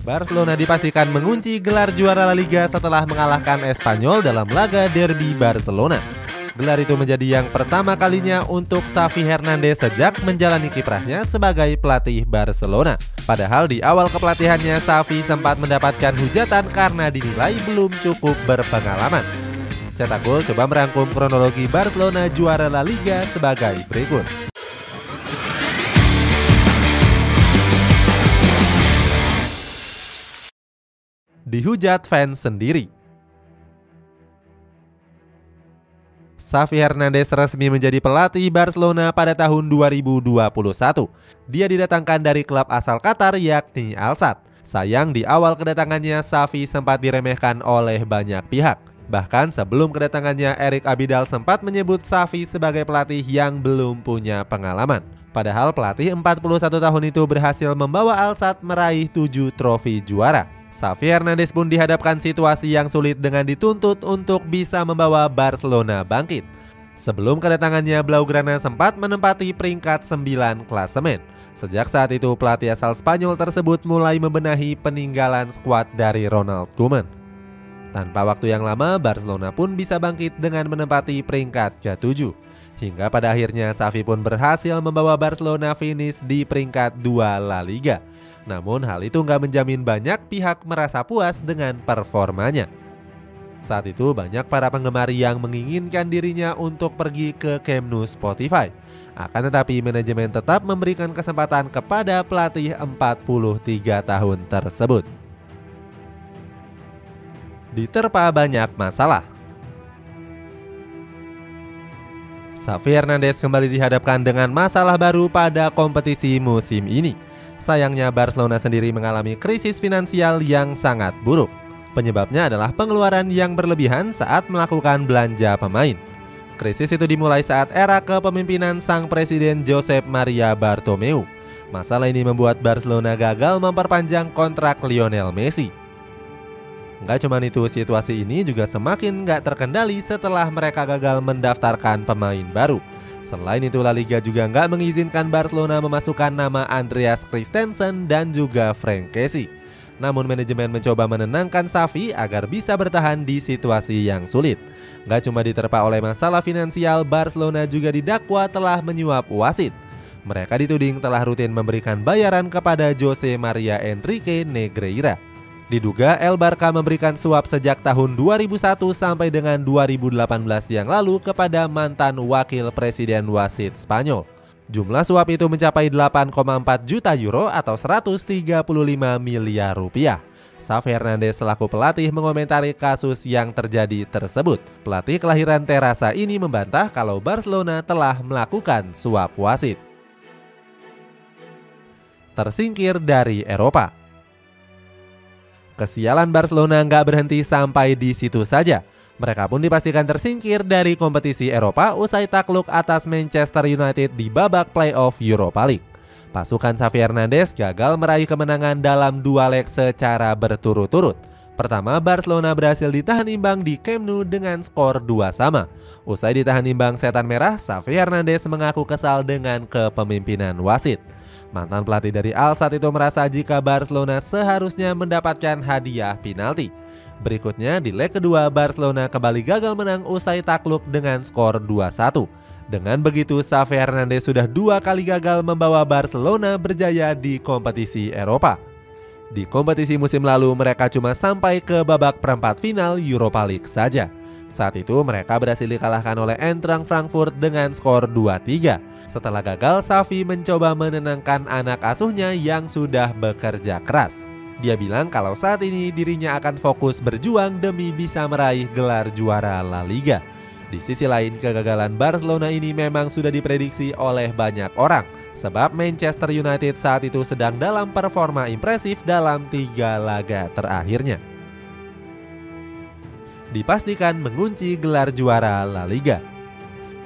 Barcelona dipastikan mengunci gelar juara La Liga setelah mengalahkan Espanyol dalam laga Derby Barcelona. Gelar itu menjadi yang pertama kalinya untuk Xavi Hernandez sejak menjalani kiprahnya sebagai pelatih Barcelona. Padahal di awal kepelatihannya Xavi sempat mendapatkan hujatan karena dinilai belum cukup berpengalaman. Cetak Gol coba merangkum kronologi Barcelona juara La Liga sebagai berikut. Dihujat fans sendiri. Xavi Hernandez resmi menjadi pelatih Barcelona pada tahun 2021. Dia didatangkan dari klub asal Qatar yakni Al Sadd. Sayang di awal kedatangannya Xavi sempat diremehkan oleh banyak pihak. Bahkan sebelum kedatangannya Eric Abidal sempat menyebut Xavi sebagai pelatih yang belum punya pengalaman. Padahal pelatih 41 tahun itu berhasil membawa Al Sadd meraih 7 trofi juara. Xavi Hernandez pun dihadapkan situasi yang sulit dengan dituntut untuk bisa membawa Barcelona bangkit. Sebelum kedatangannya, Blaugrana sempat menempati peringkat 9 klasemen. Sejak saat itu, pelatih asal Spanyol tersebut mulai membenahi peninggalan skuad dari Ronald Koeman. Tanpa waktu yang lama, Barcelona pun bisa bangkit dengan menempati peringkat ke-7. Hingga pada akhirnya Xavi pun berhasil membawa Barcelona finish di peringkat 2 La Liga. Namun hal itu nggak menjamin banyak pihak merasa puas dengan performanya. Saat itu banyak para penggemar yang menginginkan dirinya untuk pergi ke Camp Nou Spotify. Akan tetapi manajemen tetap memberikan kesempatan kepada pelatih 43 tahun tersebut. Diterpa banyak masalah. Xavi Hernandez kembali dihadapkan dengan masalah baru pada kompetisi musim ini. Sayangnya Barcelona sendiri mengalami krisis finansial yang sangat buruk. Penyebabnya adalah pengeluaran yang berlebihan saat melakukan belanja pemain. Krisis itu dimulai saat era kepemimpinan sang presiden Josep Maria Bartomeu. Masalah ini membuat Barcelona gagal memperpanjang kontrak Lionel Messi. Nggak cuma itu, situasi ini juga semakin nggak terkendali setelah mereka gagal mendaftarkan pemain baru. Selain itu, La Liga juga nggak mengizinkan Barcelona memasukkan nama Andreas Christensen dan juga Frank Kessie. Namun manajemen mencoba menenangkan Xavi agar bisa bertahan di situasi yang sulit. Nggak cuma diterpa oleh masalah finansial, Barcelona juga didakwa telah menyuap wasit. Mereka dituding telah rutin memberikan bayaran kepada Jose Maria Enrique Negreira. Diduga El Barca memberikan suap sejak tahun 2001 sampai dengan 2018 yang lalu kepada mantan wakil presiden wasit Spanyol. Jumlah suap itu mencapai 8,4 juta euro atau 135 miliar rupiah. Xavi Hernandez selaku pelatih mengomentari kasus yang terjadi tersebut. Pelatih kelahiran Terrassa ini membantah kalau Barcelona telah melakukan suap wasit. Tersingkir dari Eropa. Kesialan Barcelona nggak berhenti sampai di situ saja. Mereka pun dipastikan tersingkir dari kompetisi Eropa usai takluk atas Manchester United di babak playoff Europa League. Pasukan Xavi Hernandez gagal meraih kemenangan dalam 2 leg secara berturut-turut. Pertama, Barcelona berhasil ditahan imbang di Camp Nou dengan skor 2-2. Usai ditahan imbang setan merah, Xavi Hernandez mengaku kesal dengan kepemimpinan wasit. Mantan pelatih dari Al Sadd itu merasa jika Barcelona seharusnya mendapatkan hadiah penalti. Berikutnya di leg kedua, Barcelona kembali gagal menang usai takluk dengan skor 2-1. Dengan begitu Xavi Hernandez sudah 2 kali gagal membawa Barcelona berjaya di kompetisi Eropa. Di kompetisi musim lalu mereka cuma sampai ke babak perempat final Europa League saja. Saat itu mereka berhasil dikalahkan oleh Eintracht Frankfurt dengan skor 2-3. Setelah gagal, Xavi mencoba menenangkan anak asuhnya yang sudah bekerja keras. Dia bilang kalau saat ini dirinya akan fokus berjuang demi bisa meraih gelar juara La Liga. Di sisi lain, kegagalan Barcelona ini memang sudah diprediksi oleh banyak orang. Sebab Manchester United saat itu sedang dalam performa impresif dalam 3 laga terakhirnya. Dipastikan mengunci gelar juara La Liga.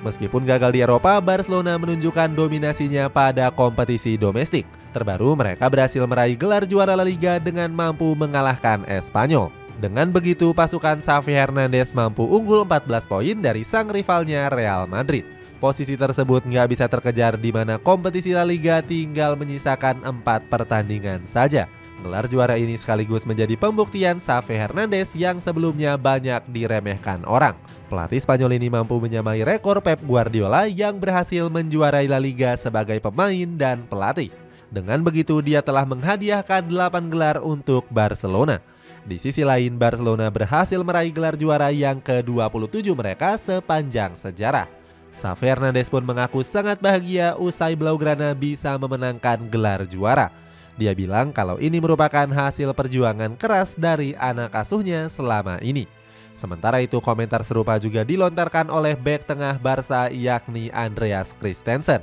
Meskipun gagal di Eropa, Barcelona menunjukkan dominasinya pada kompetisi domestik. Terbaru mereka berhasil meraih gelar juara La Liga dengan mampu mengalahkan Espanyol. Dengan begitu pasukan Xavi Hernandez mampu unggul 14 poin dari sang rivalnya Real Madrid. Posisi tersebut nggak bisa terkejar di mana kompetisi La Liga tinggal menyisakan 4 pertandingan saja. Gelar juara ini sekaligus menjadi pembuktian Xavi Hernandez yang sebelumnya banyak diremehkan orang. Pelatih Spanyol ini mampu menyamai rekor Pep Guardiola yang berhasil menjuarai La Liga sebagai pemain dan pelatih. Dengan begitu dia telah menghadiahkan 8 gelar untuk Barcelona. Di sisi lain, Barcelona berhasil meraih gelar juara yang ke-27 mereka sepanjang sejarah. Xavi Hernandez pun mengaku sangat bahagia usai Blaugrana bisa memenangkan gelar juara. Dia bilang kalau ini merupakan hasil perjuangan keras dari anak asuhnya selama ini. Sementara itu, komentar serupa juga dilontarkan oleh bek tengah Barca yakni Andreas Christensen.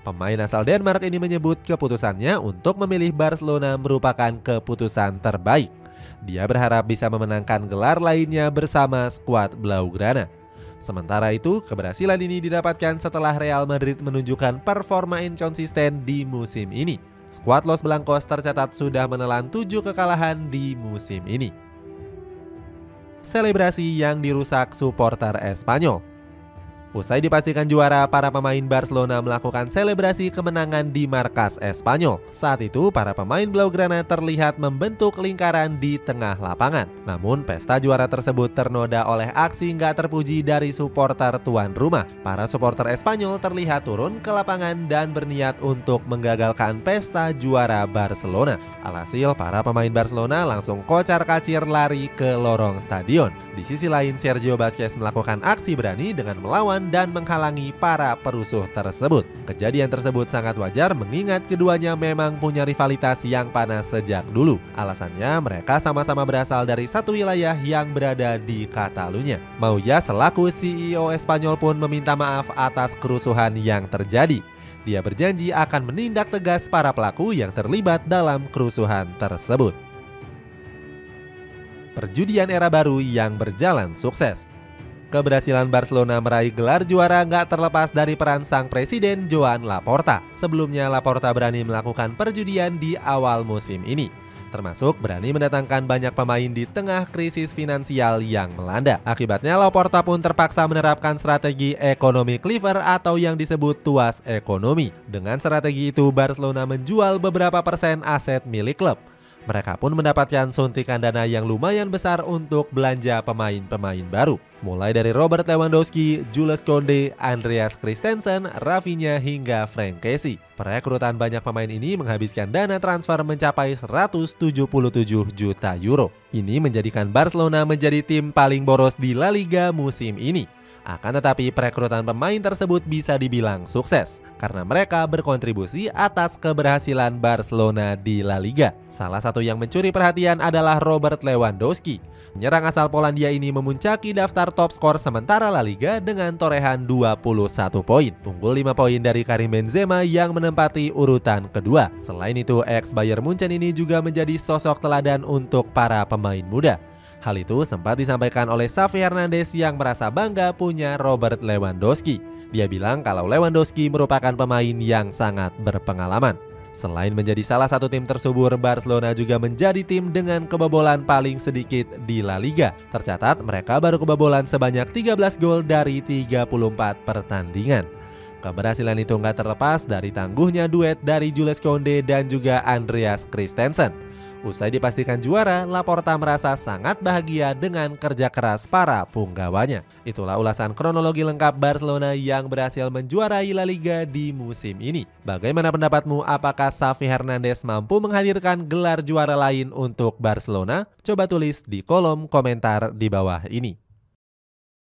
Pemain asal Denmark ini menyebut keputusannya untuk memilih Barcelona merupakan keputusan terbaik. Dia berharap bisa memenangkan gelar lainnya bersama skuad Blaugrana. Sementara itu, keberhasilan ini didapatkan setelah Real Madrid menunjukkan performa inkonsisten di musim ini. Skuad Los Blancos tercatat sudah menelan 7 kekalahan di musim ini. Selebrasi yang dirusak supporter Espanyol. Usai dipastikan juara, para pemain Barcelona melakukan selebrasi kemenangan di markas Espanyol. Saat itu, para pemain Blaugrana terlihat membentuk lingkaran di tengah lapangan. Namun, pesta juara tersebut ternoda oleh aksi nggak terpuji dari supporter tuan rumah. Para supporter Espanyol terlihat turun ke lapangan dan berniat untuk menggagalkan pesta juara Barcelona. Alhasil, para pemain Barcelona langsung kocar-kacir lari ke lorong stadion. Di sisi lain, Sergio Busquets melakukan aksi berani dengan melawan dan menghalangi para perusuh tersebut. Kejadian tersebut sangat wajar mengingat keduanya memang punya rivalitas yang panas sejak dulu. Alasannya mereka sama-sama berasal dari satu wilayah yang berada di Catalunya. Mauya selaku CEO Espanyol pun meminta maaf atas kerusuhan yang terjadi. Dia berjanji akan menindak tegas para pelaku yang terlibat dalam kerusuhan tersebut. Perjudian era baru yang berjalan sukses. Keberhasilan Barcelona meraih gelar juara nggak terlepas dari peran sang presiden Joan Laporta. Sebelumnya Laporta berani melakukan perjudian di awal musim ini, termasuk berani mendatangkan banyak pemain di tengah krisis finansial yang melanda. Akibatnya Laporta pun terpaksa menerapkan strategi ekonomi clever atau yang disebut tuas ekonomi. Dengan strategi itu Barcelona menjual beberapa persen aset milik klub. Mereka pun mendapatkan suntikan dana yang lumayan besar untuk belanja pemain-pemain baru. Mulai dari Robert Lewandowski, Jules Koundé, Andreas Christensen, Rafinha hingga Frank Kessie. Perekrutan banyak pemain ini menghabiskan dana transfer mencapai 177 juta euro. Ini menjadikan Barcelona menjadi tim paling boros di La Liga musim ini. Akan tetapi perekrutan pemain tersebut bisa dibilang sukses karena mereka berkontribusi atas keberhasilan Barcelona di La Liga. Salah satu yang mencuri perhatian adalah Robert Lewandowski. Penyerang asal Polandia ini memuncaki daftar top skor sementara La Liga dengan torehan 21 poin. Unggul 5 poin dari Karim Benzema yang menempati urutan kedua. Selain itu, ex-Bayern Munchen ini juga menjadi sosok teladan untuk para pemain muda. Hal itu sempat disampaikan oleh Xavi Hernandez yang merasa bangga punya Robert Lewandowski. Dia bilang kalau Lewandowski merupakan pemain yang sangat berpengalaman. Selain menjadi salah satu tim tersubur, Barcelona juga menjadi tim dengan kebobolan paling sedikit di La Liga. Tercatat mereka baru kebobolan sebanyak 13 gol dari 34 pertandingan. Keberhasilan itu nggak terlepas dari tangguhnya duet dari Jules Koundé dan juga Andreas Christensen. Usai dipastikan juara, Laporta merasa sangat bahagia dengan kerja keras para punggawanya. Itulah ulasan kronologi lengkap Barcelona yang berhasil menjuarai La Liga di musim ini. Bagaimana pendapatmu? Apakah Xavi Hernandez mampu menghadirkan gelar juara lain untuk Barcelona? Coba tulis di kolom komentar di bawah ini.